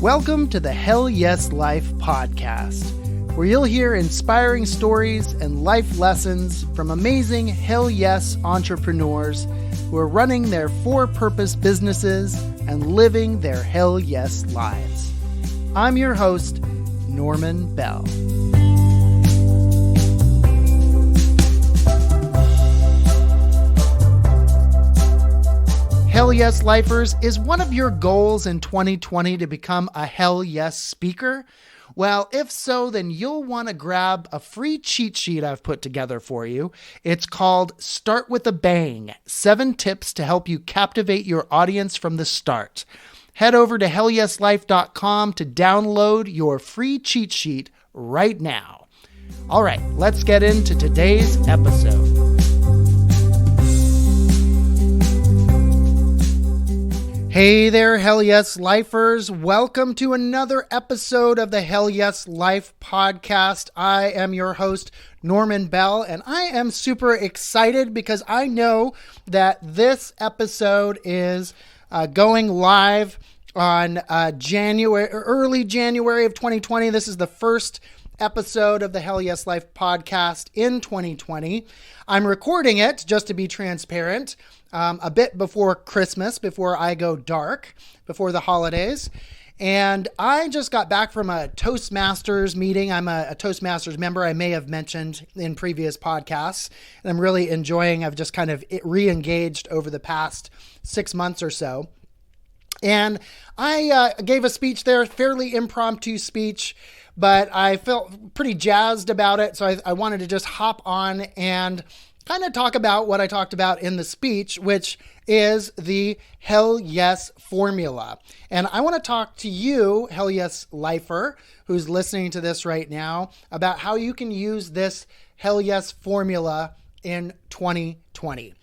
Welcome to the Hell Yes Life podcast, where you'll hear inspiring stories and life lessons from amazing Hell Yes entrepreneurs who are running their for-purpose businesses and living their Hell Yes lives. I'm your host, Norman Bell. Hell Yes Lifers, is one of your goals in 2020 to become a Hell Yes speaker? Well, if so, then you'll want to grab a free cheat sheet I've put together for you. It's called Start with a Bang, 7 tips to help you captivate your audience from the start. Head over to hellyeslife.com to download your free cheat sheet right now. All right, let's get into today's episode. Hey there, Hell Yes Lifers. Welcome to another episode of the Hell Yes Life podcast. I am your host, Norman Bell, and I am super excited because I know that this episode is going live on early January of 2020. This is the first episode of the Hell Yes Life podcast in 2020. I'm recording it, just to be transparent, a bit before Christmas, before I go dark, before the holidays. And I just got back from a Toastmasters meeting. I'm a Toastmasters member, I may have mentioned in previous podcasts. And I'm really enjoying, I've just kind of re-engaged over the past 6 months or so. And I gave a speech there, fairly impromptu speech, but I felt pretty jazzed about it. So I wanted to just hop on and kind of talk about what I talked about in the speech, which is the Hell Yes formula. And I want to talk to you, Hell Yes Lifer, who's listening to this right now, about how you can use this Hell Yes formula in 2020.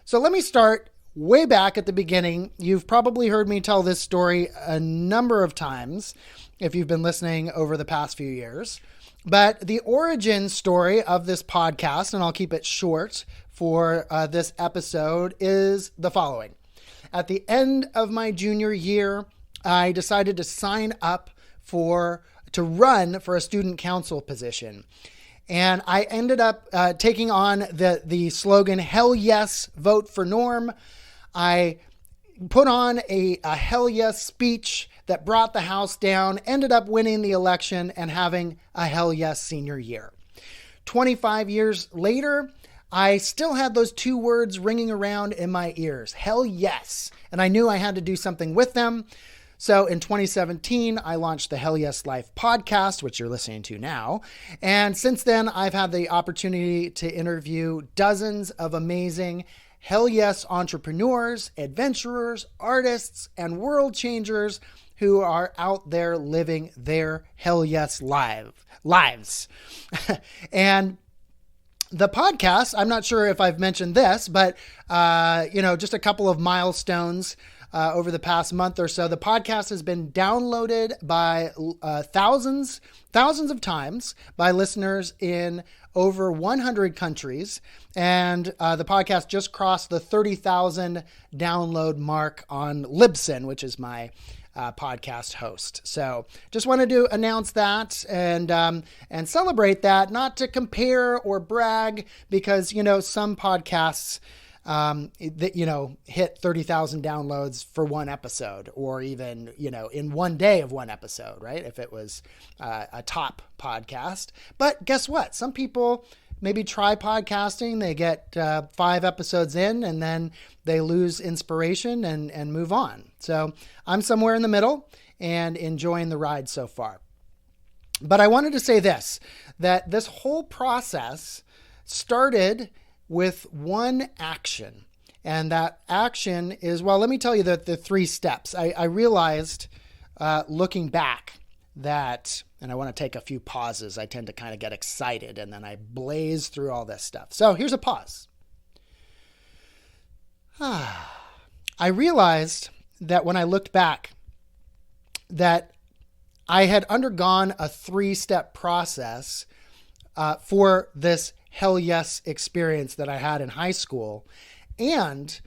So let me start way back at the beginning. You've probably heard me tell this story a number of times if you've been listening over the past few years. But the origin story of this podcast, and I'll keep it short for this episode, is the following. At the end of my junior year, I decided to sign up to run for a student council position. And I ended up taking on the slogan, Hell Yes, Vote for Norm. I put on a Hell Yes speech that brought the house down, ended up winning the election and having a Hell Yes senior year. 25 years later, I still had those 2 words ringing around in my ears, Hell Yes. And I knew I had to do something with them. So in 2017, I launched the Hell Yes Life podcast, which you're listening to now. And since then, I've had the opportunity to interview dozens of amazing Hell Yes entrepreneurs, adventurers, artists, and world changers who are out there living their Hell Yes lives. And the podcast, I'm not sure if I've mentioned this, but, just a couple of milestones over the past month or so. The podcast has been downloaded by thousands of times by listeners in over 100 countries. And the podcast just crossed the 30,000 download mark on Libsyn, which is my podcast host. So just wanted to announce that and celebrate that, not to compare or brag, because, some podcasts that, hit 30,000 downloads for one episode, or even, in one day of one episode, right? If it was a top podcast. But guess what? Some people maybe try podcasting, they get 5 episodes in, and then they lose inspiration and move on. So I'm somewhere in the middle and enjoying the ride so far. But I wanted to say that this whole process started with one action. And that action is, well, let me tell you the 3 steps. I realized looking back that, and I want to take a few pauses. I tend to kind of get excited and then I blaze through all this stuff. So here's a pause. I realized that when I looked back that I had undergone a 3-step process for this Hell Yes experience that I had in high school. And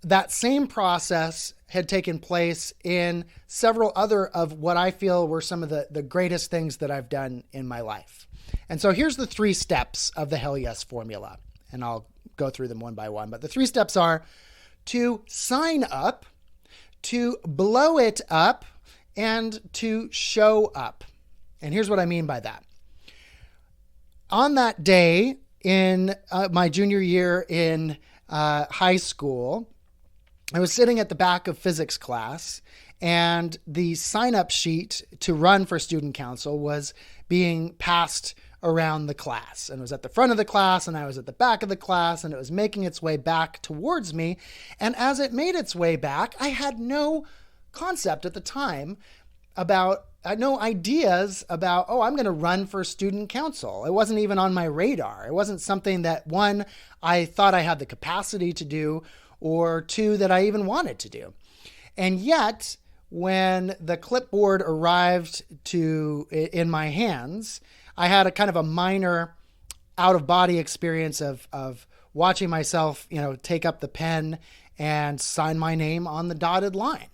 that same process had taken place in several other of what I feel were some of the greatest things that I've done in my life. And so here's the 3 steps of the Hell Yes formula. And I'll go through them one by one. But the 3 steps are to sign up, to blow it up, and to show up. And here's what I mean by that. On that day in my junior year in high school, I was sitting at the back of physics class, and the sign-up sheet to run for student council was being passed around the class. And it was at the front of the class, and I was at the back of the class, and it was making its way back towards me. And as it made its way back, I had no concept at the time about, I had no ideas about, I'm going to run for student council. It wasn't even on my radar. It wasn't something that, 1, I thought I had the capacity to do, or 2, that I even wanted to do. And yet, when the clipboard arrived in my hands, I had a kind of a minor out-of-body experience of watching myself, take up the pen and sign my name on the dotted line,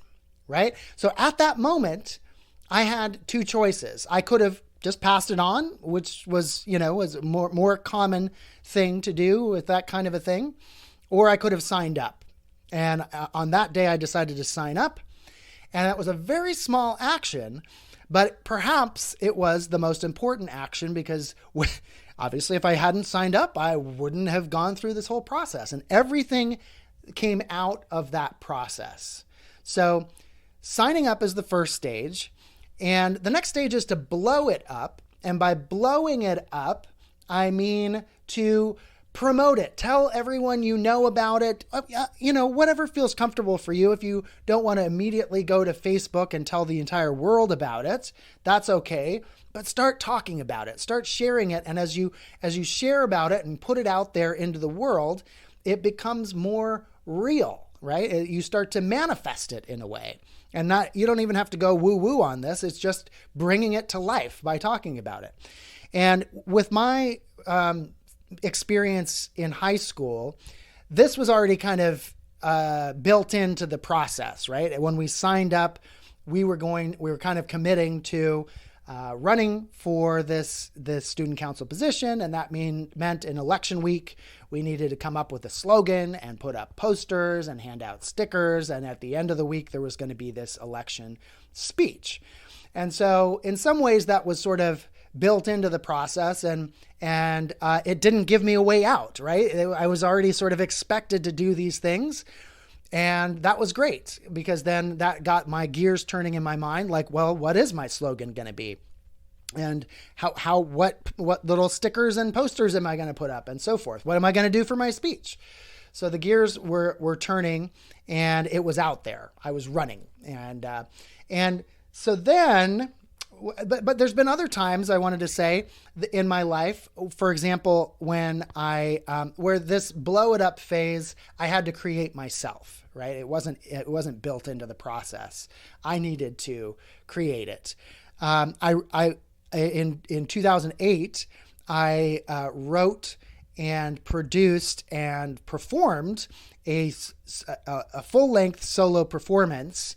right? So at that moment, I had 2 choices. I could have just passed it on, which was, was a more common thing to do with that kind of a thing, or I could have signed up. And on that day, I decided to sign up. And that was a very small action, but perhaps it was the most important action because obviously if I hadn't signed up, I wouldn't have gone through this whole process. And everything came out of that process. So signing up is the first stage. And the next stage is to blow it up. And by blowing it up, I mean to promote it. Tell everyone you know about it. Whatever feels comfortable for you. If you don't want to immediately go to Facebook and tell the entire world about it, that's okay. But start talking about it. Start sharing it. And as you share about it and put it out there into the world, it becomes more real, right? You start to manifest it in a way. And you don't even have to go woo-woo on this. It's just bringing it to life by talking about it. And with my experience in high school, this was already kind of built into the process, right? When we signed up, we were kind of committing to running for this student council position. And that meant in election week, we needed to come up with a slogan and put up posters and hand out stickers. And at the end of the week, there was going to be this election speech. And so in some ways that was sort of built into the process, and it didn't give me a way out, right? I was already sort of expected to do these things. And that was great because then that got my gears turning in my mind. Like, well, what is my slogan going to be? And what little stickers and posters am I going to put up and so forth? What am I going to do for my speech? So the gears were turning and it was out there. I was running. And so then, but there's been other times I wanted to say in my life, for example, when where this blow it up phase, I had to create myself, right? It wasn't built into the process. I needed to create it. In 2008, I wrote and produced and performed a full-length solo performance,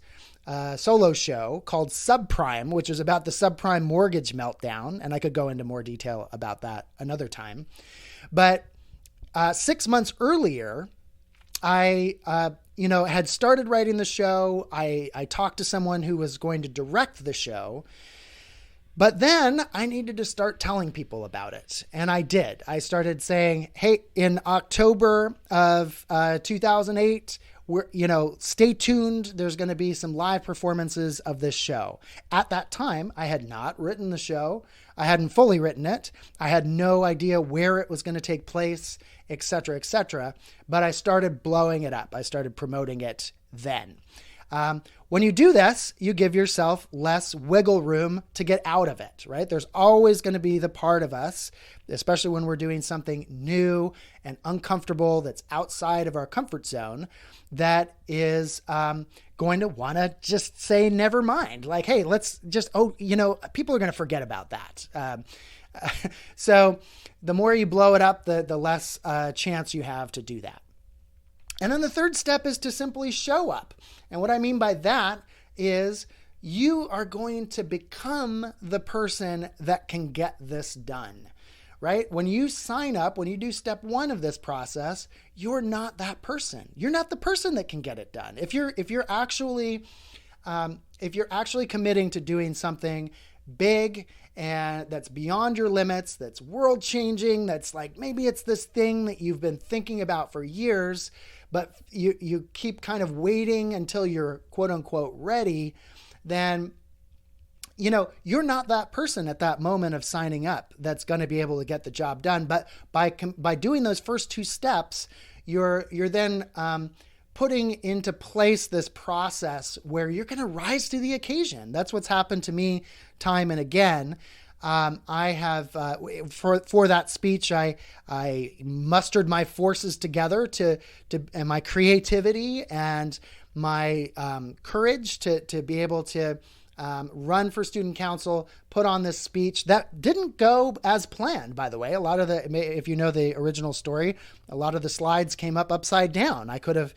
solo show called Subprime, which is about the subprime mortgage meltdown. And I could go into more detail about that another time. But 6 months earlier, I had started writing the show. I talked to someone who was going to direct the show. But then I needed to start telling people about it. And I did. I started saying, hey, in October of 2008, stay tuned. There's going to be some live performances of this show. At that time, I had not written the show. I hadn't fully written it. I had no idea where it was going to take place, et cetera, but I started blowing it up. I started promoting it then. When you do this, you give yourself less wiggle room to get out of it, right? There's always going to be the part of us, especially when we're doing something new and uncomfortable that's outside of our comfort zone, that is going to want to just say, never mind. Like, hey, let's just, people are going to forget about that. So the more you blow it up, the less chance you have to do that. And then the third step is to simply show up. And what I mean by that is you are going to become the person that can get this done, right? When you sign up, when you do step one of this process, you're not that person. You're not the person that can get it done. If you're actually committing to doing something big and that's beyond your limits, that's world changing, that's like maybe it's this thing that you've been thinking about for years, but you keep kind of waiting until you're quote unquote ready, then you're not that person at that moment of signing up that's going to be able to get the job done. But by doing those first two steps, you're then putting into place this process where you're going to rise to the occasion. That's what's happened to me time and again. I have, for that speech, I mustered my forces together and my creativity and my courage to be able to run for student council, put on this speech that didn't go as planned, by the way. A lot of if you know the original story, a lot of the slides came up upside down. I could have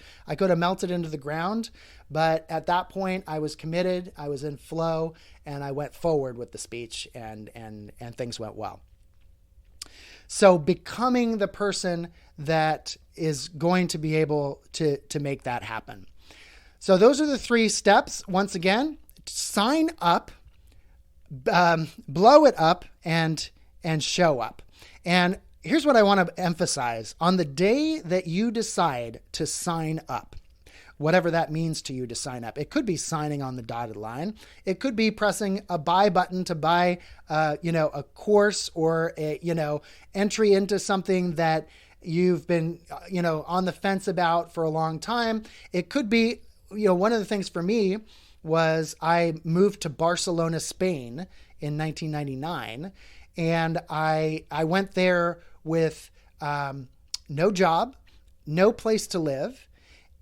melted into the ground, but at that point I was committed, I was in flow, and I went forward with the speech and things went well. So becoming the person that is going to be able to make that happen. So those are the three steps. Once again, sign up, blow it up, and show up. And here's what I want to emphasize. On the day that you decide to sign up, whatever that means to you to sign up, it could be signing on the dotted line. It could be pressing a buy button to buy, a course or entry into something that you've been, on the fence about for a long time. It could be, one of the things for me was I moved to Barcelona, Spain in 1999. And I went there with no job, no place to live,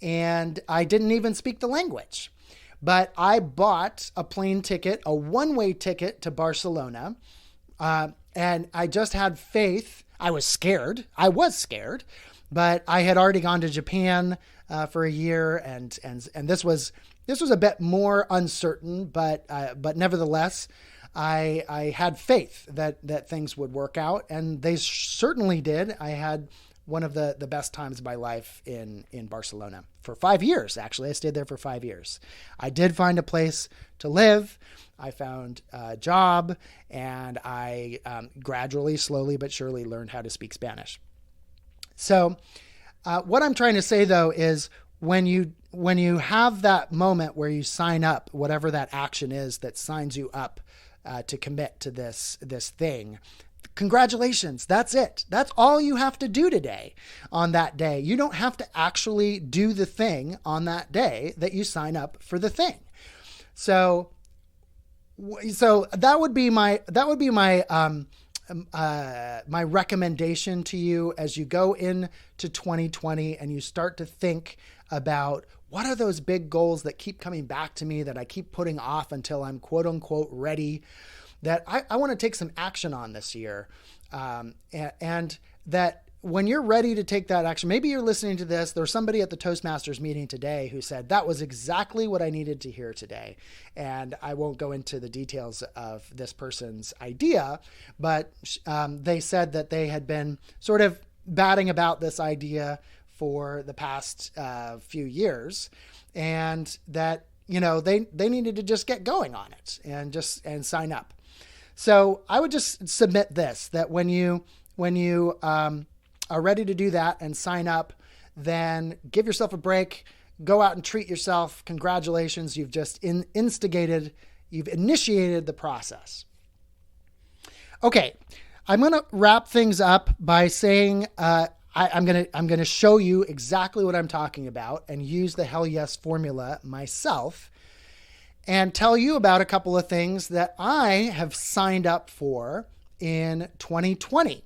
and I didn't even speak the language. But I bought a plane ticket, a one-way ticket to Barcelona, and I just had faith. I was scared, but I had already gone to Japan for a year, and this was a bit more uncertain, but nevertheless, I had faith that things would work out, and they certainly did. I had one of the best times of my life in Barcelona for 5 years. Actually, I stayed there for 5 years. I did find a place to live. I found a job, and I gradually, slowly but surely learned how to speak Spanish. So what I'm trying to say, though, is when you have that moment where you sign up, whatever that action is that signs you up to commit to this thing, congratulations. That's it. That's all you have to do today on that day. You don't have to actually do the thing on that day that you sign up for the thing. So that would be my my recommendation to you as you go into 2020 and you start to think about what are those big goals that keep coming back to me that I keep putting off until I'm quote unquote ready, that I want to take some action on this year. And that when you're ready to take that action, maybe you're listening to this, there's somebody at the Toastmasters meeting today who said, that was exactly what I needed to hear today. And I won't go into the details of this person's idea, but they said that they had been sort of batting about this idea for the past few years, and that, they needed to just get going on it and sign up. So I would just submit this, that when you are ready to do that and sign up, then give yourself a break, go out and treat yourself. Congratulations. You've just you've initiated the process. Okay. I'm going to wrap things up by saying, I'm going to show you exactly what I'm talking about and use the Hell Yes formula myself and tell you about a couple of things that I have signed up for in 2020.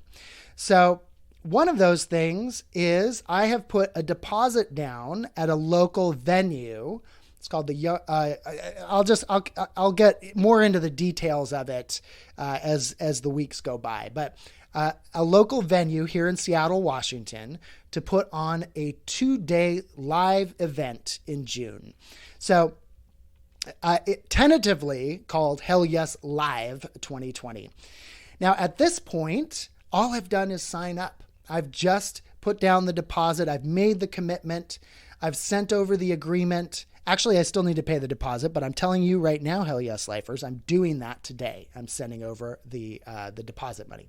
So one of those things is I have put a deposit down at a local venue. It's called I'll get more into the details of it as the weeks go by. But a local venue here in Seattle, Washington, to put on a 2-day live event in June. So it tentatively called Hell Yes Live 2020. Now, at this point, all I've done is sign up. I've just put down the deposit. I've made the commitment. I've sent over the agreement. Actually, I still need to pay the deposit, but I'm telling you right now, Hell Yes Lifers, I'm doing that today. I'm sending over the deposit money.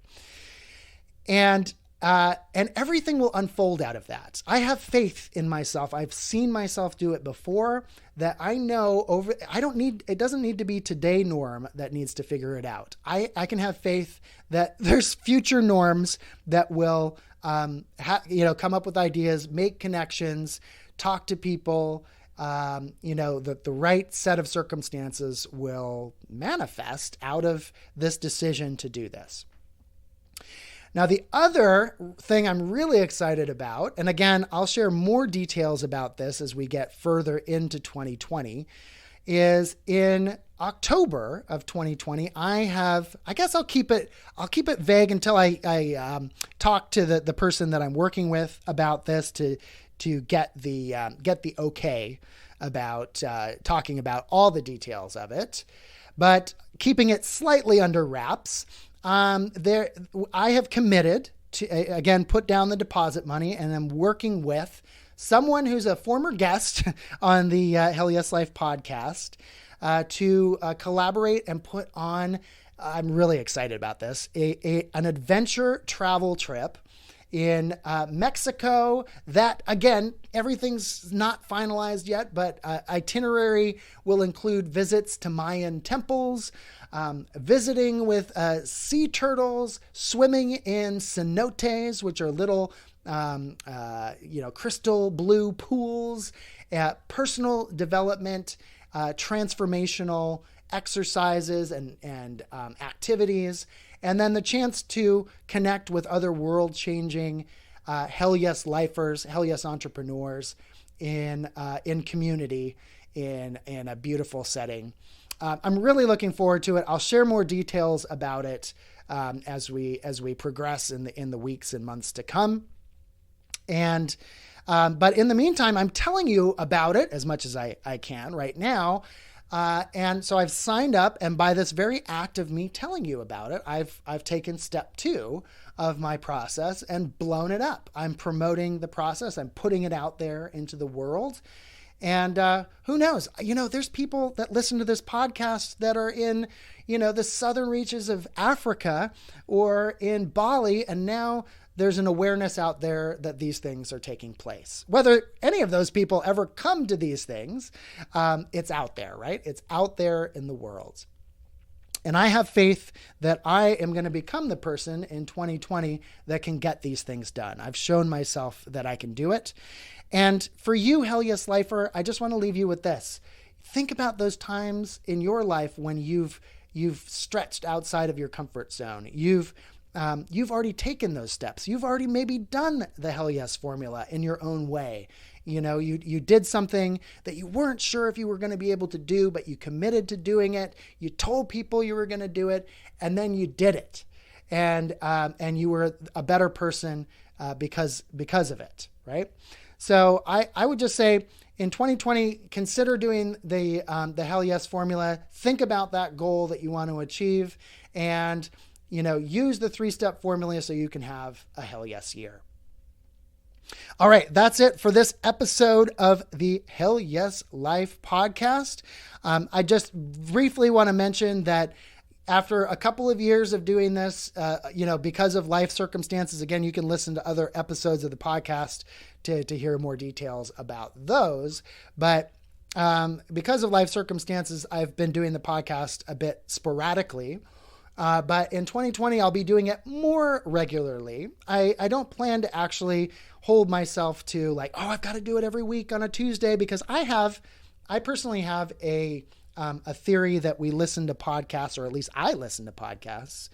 And everything will unfold out of that. I have faith in myself. I've seen myself do it before, that I know it doesn't need to be today Norm that needs to figure it out. I can have faith that there's future Norms that will, come up with ideas, make connections, talk to people, the right set of circumstances will manifest out of this decision to do this. Now, the other thing I'm really excited about, and again, I'll share more details about this as we get further into 2020, is in October of 2020, I guess I'll keep it vague until I talk to the person that I'm working with about this to get the okay about talking about all the details of it, but keeping it slightly under wraps. I have committed to, again, put down the deposit money, and I'm working with someone who's a former guest on the Hell Yes Life podcast to collaborate and put on, I'm really excited about this, an adventure travel trip in Mexico that, again, everything's not finalized yet, but itinerary will include visits to Mayan temples, visiting with sea turtles, swimming in cenotes, which are little, crystal blue pools, personal development, transformational exercises and activities, and then the chance to connect with other world-changing Hell Yes Lifers, Hell Yes entrepreneurs in community in a beautiful setting. I'm really looking forward to it. I'll share more details about it as we progress in the weeks and months to come. And but in the meantime, I'm telling you about it as much as I can right now. And so I've signed up, and by this very act of me telling you about it, I've taken step 2 of my process and blown it up. I'm promoting the process. I'm putting it out there into the world. And who knows? There's people that listen to this podcast that are in, the southern reaches of Africa or in Bali, and now there's an awareness out there that these things are taking place. Whether any of those people ever come to these things, it's out there, right? It's out there in the world. And I have faith that I am going to become the person in 2020 that can get these things done. I've shown myself that I can do it. And for you, Hell Yes Lifer, I just want to leave you with this. Think about those times in your life when you've stretched outside of your comfort zone. You've already taken those steps. You've already maybe done the Hell Yes formula in your own way. You did something that you weren't sure if you were going to be able to do, but you committed to doing it. You told people you were going to do it, and then you did it. And you were a better person because of it, right? So I would just say in 2020, consider doing the Hell Yes formula. Think about that goal that you want to achieve, and use the 3-step formula so you can have a Hell Yes year. All right, that's it for this episode of the Hell Yes Life podcast. I just briefly want to mention that after a couple of years of doing this, because of life circumstances, again, you can listen to other episodes of the podcast to hear more details about those. But because of life circumstances, I've been doing the podcast a bit sporadically. But in 2020, I'll be doing it more regularly. I don't plan to actually hold myself to I've got to do it every week on a Tuesday, because I personally have a theory that we listen to podcasts, or at least I listen to podcasts,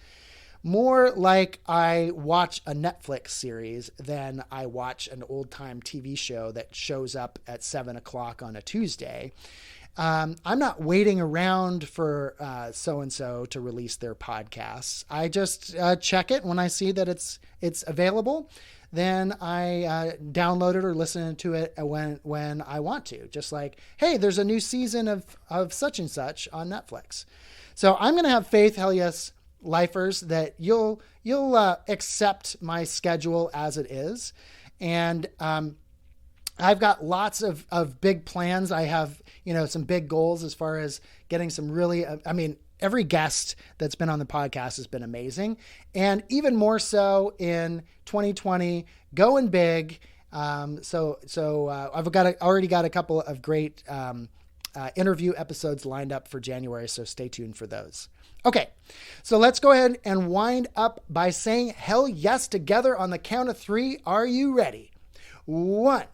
more like I watch a Netflix series than I watch an old time TV show that shows up at 7 o'clock on a Tuesday. I'm not waiting around for so-and-so to release their podcasts. I just check it when I see that it's available. Then I download it or listen to it when I want to. Just like, hey, there's a new season of such and such on Netflix. So I'm going to have faith, hell yes, lifers, that you'll accept my schedule as it is. And I've got lots of big plans. I have, some big goals as far as getting some really, every guest that's been on the podcast has been amazing. And even more so in 2020, going big. So I've already got a couple of great interview episodes lined up for January. So stay tuned for those. Okay, so let's go ahead and wind up by saying hell yes together on the count of 3. Are you ready? 1.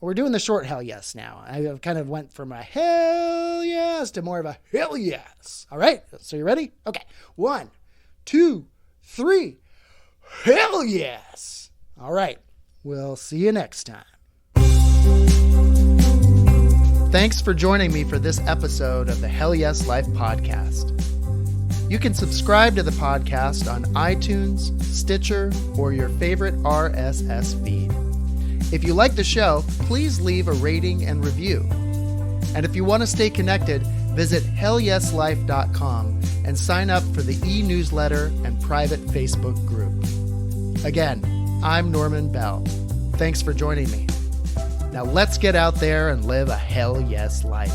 We're doing the short hell yes now. I kind of went from a hell yes to more of a hell yes. All right, so you ready? Okay, 1, 2, 3. Hell yes. All right, we'll see you next time. Thanks for joining me for this episode of the Hell Yes Life podcast. You can subscribe to the podcast on iTunes, Stitcher, or your favorite RSS feed. If you like the show, please leave a rating and review. And if you want to stay connected, visit hellyeslife.com and sign up for the e-newsletter and private Facebook group. Again, I'm Norman Bell. Thanks for joining me. Now let's get out there and live a hell yes life.